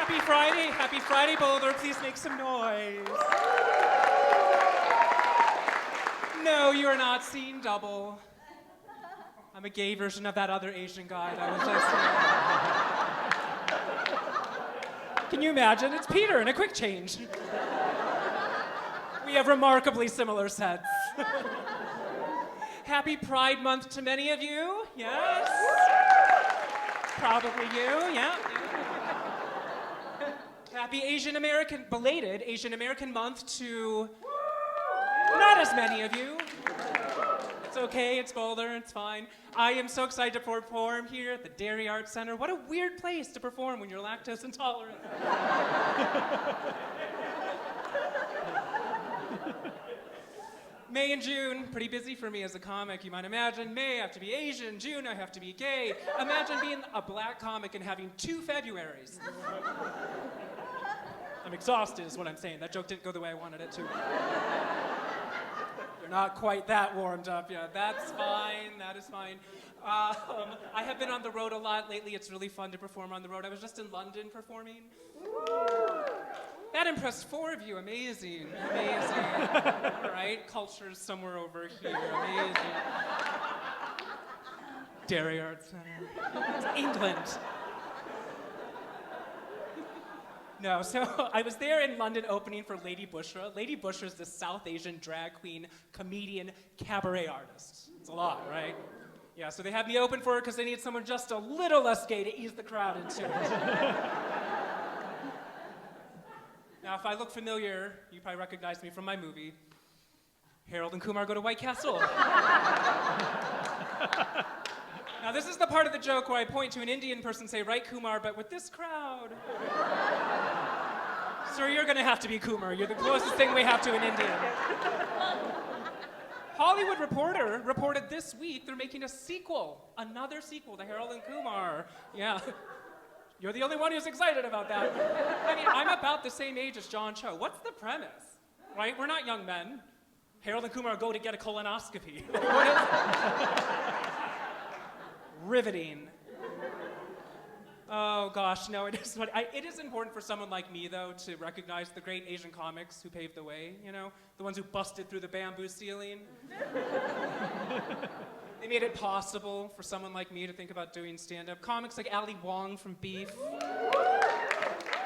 Happy Friday, Boulder. Please make some noise. No, you're not seeing double. I'm a gay version of that other Asian guy that was just. Can you imagine? It's Peter in a quick change. We have remarkably similar sets. Happy Pride Month to many of you. Yes. Probably you. Yeah. Happy belated Asian American Month to not as many of you. It's okay, it's Boulder, it's fine. I am so excited to perform here at the Dairy Arts Center. What a weird place to perform when you're lactose intolerant. May and June, pretty busy for me as a comic, you might imagine. May, I have to be Asian. June, I have to be gay. Imagine being a black comic and having 2 Februaries. I'm exhausted is what I'm saying. That joke didn't go the way I wanted it to. You're not quite that warmed up yet. That's fine, that is fine. I have been on the road a lot lately. It's really fun to perform on the road. I was just in London performing. That impressed 4 of you. Amazing. All right, culture's somewhere over here. Amazing. Dairy Arts Center. It's England. No, so I was there in London opening for Lady Bushra. Lady Bushra's this South Asian drag queen, comedian, cabaret artist. It's a lot, right? Yeah, so they had me open for her because they needed someone just a little less gay to ease the crowd into it. Now, if I look familiar, you probably recognize me from my movie. Harold and Kumar Go to White Castle. Now, this is the part of the joke where I point to an Indian person and say, right, Kumar, but with this crowd. Sir, you're gonna have to be Kumar. You're the closest thing we have to an Indian. Hollywood Reporter reported this week they're making a sequel, another sequel to Harold and Kumar. Yeah. You're the only one who's excited about that. I mean, I'm about the same age as John Cho. What's the premise? Right? We're not young men. Harold and Kumar go to get a colonoscopy. What is it? Riveting. Oh gosh, no, it is important for someone like me, though, to recognize the great Asian comics who paved the way, you know? The ones who busted through the bamboo ceiling. They made it possible for someone like me to think about doing stand-up. Comics like Ali Wong from Beef.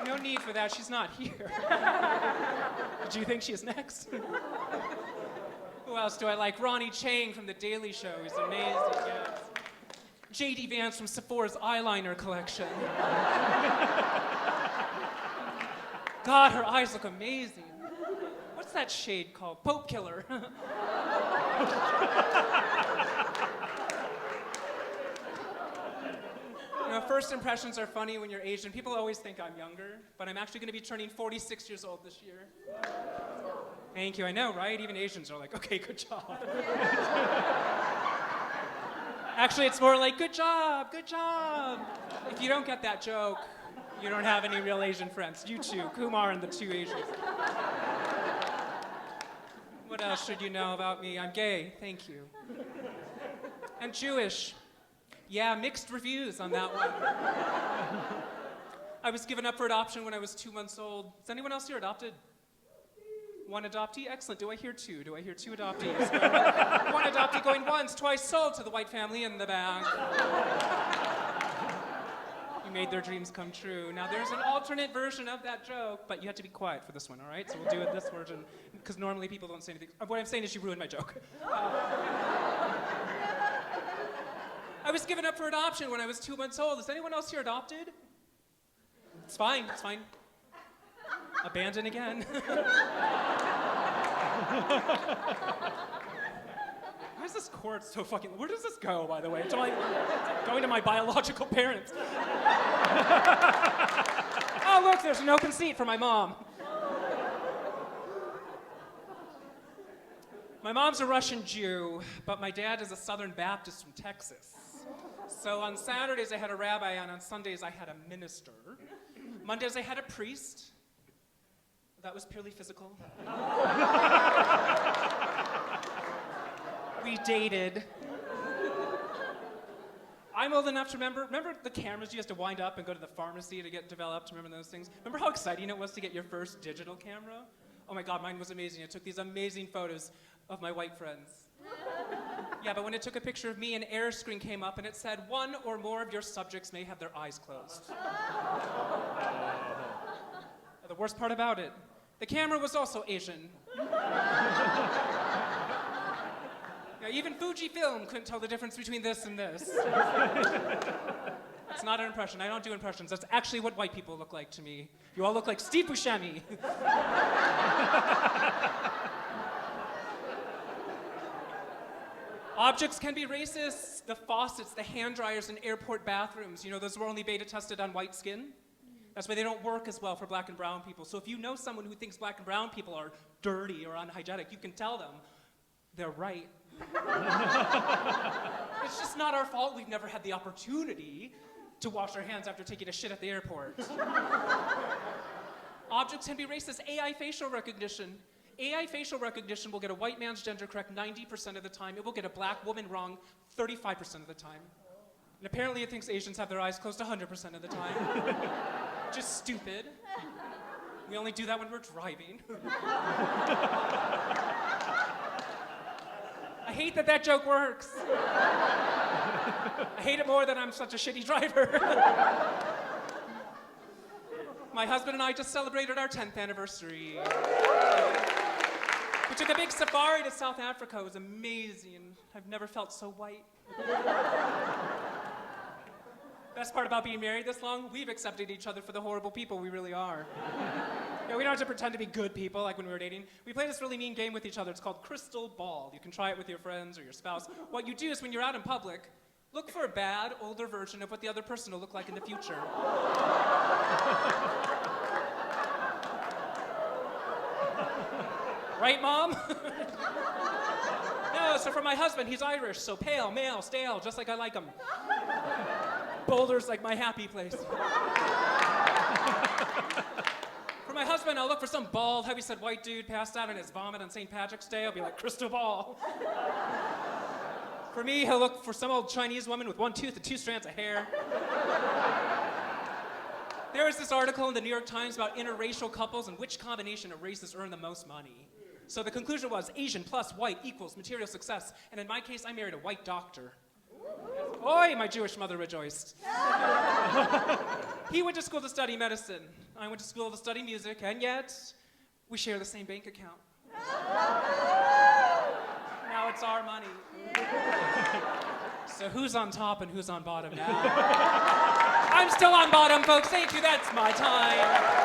No need for that, she's not here. Do you think she's next? Who else do I like? Ronnie Chang from The Daily Show, he's amazing, yes. J.D. Vance from Sephora's eyeliner collection. God, her eyes look amazing. What's that shade called? Pope Killer. You know, first impressions are funny when you're Asian. People always think I'm younger, but I'm actually going to be turning 46 years old this year. Thank you, I know, right? Even Asians are like, okay, good job. Actually, it's more like, good job, good job. If you don't get that joke, you don't have any real Asian friends. You two, Kumar and the 2 Asians. What else should you know about me? I'm gay, thank you. And Jewish. Yeah, mixed reviews on that one. I was given up for adoption when I was 2 months old. Is anyone else here adopted? 1 adoptee? Excellent. Do I hear 2? Do I hear 2 adoptees? 1 adoptee going once, twice, sold to the white family in the back. You made their dreams come true. Now, there's an alternate version of that joke, but you have to be quiet for this one, all right? So we'll do it this version, because normally people don't say anything. What I'm saying is you ruined my joke. I was given up for adoption when I was 2 months old. Is anyone else here adopted? It's fine, it's fine. Abandoned again. Why is this cord so fucking... Where does this go, by the way? It's like going to my biological parents. Oh, look, there's an open seat for my mom. My mom's a Russian Jew, but my dad is a Southern Baptist from Texas. So on Saturdays I had a rabbi, and on Sundays I had a minister. Mondays I had a priest. That was purely physical. We dated. I'm old enough to remember the cameras you used to wind up and go to the pharmacy to get developed? Remember those things? Remember how exciting it was to get your first digital camera? Oh my God, mine was amazing. It took these amazing photos of my white friends. Yeah, but when it took a picture of me, an error screen came up and it said, 1 or more of your subjects may have their eyes closed. The worst part about it, the camera was also Asian. Yeah, even Fujifilm couldn't tell the difference between this and this. It's not an impression. I don't do impressions. That's actually what white people look like to me. You all look like Steve Buscemi. Objects can be racist. The faucets, the hand dryers in airport bathrooms, those were only beta tested on white skin. That's why they don't work as well for black and brown people. So if you know someone who thinks black and brown people are dirty or unhygienic, you can tell them they're right. It's just not our fault we've never had the opportunity to wash our hands after taking a shit at the airport. Objects can be racist. AI facial recognition. AI facial recognition will get a white man's gender correct 90% of the time. It will get a black woman wrong 35% of the time. And apparently it thinks Asians have their eyes closed 100% of the time. Just stupid. We only do that when we're driving. I hate that joke works. I hate it more that I'm such a shitty driver. My husband and I just celebrated our 10th anniversary. We took a big safari to South Africa. It was amazing. I've never felt so white. Best part about being married this long, we've accepted each other for the horrible people we really are. Yeah, we don't have to pretend to be good people like when we were dating. We play this really mean game with each other. It's called Crystal Ball. You can try it with your friends or your spouse. What you do is when you're out in public, look for a bad, older version of what the other person will look like in the future. Right, Mom? No, so for my husband, he's Irish, so pale, male, stale, just like I like him. Boulder's like my happy place. For my husband, I'll look for some bald, heavyset white dude passed out in his vomit on St. Patrick's Day. I'll be like, Crystal Ball. For me, he'll look for some old Chinese woman with one tooth and 2 strands of hair. There was this article in the New York Times about interracial couples and which combination of races earn the most money. So the conclusion was Asian plus white equals material success. And in my case, I married a white doctor. Oi, my Jewish mother rejoiced. He went to school to study medicine. I went to school to study music, and yet we share the same bank account. Now it's our money. So who's on top and who's on bottom now? I'm still on bottom, folks. Thank you. That's my time.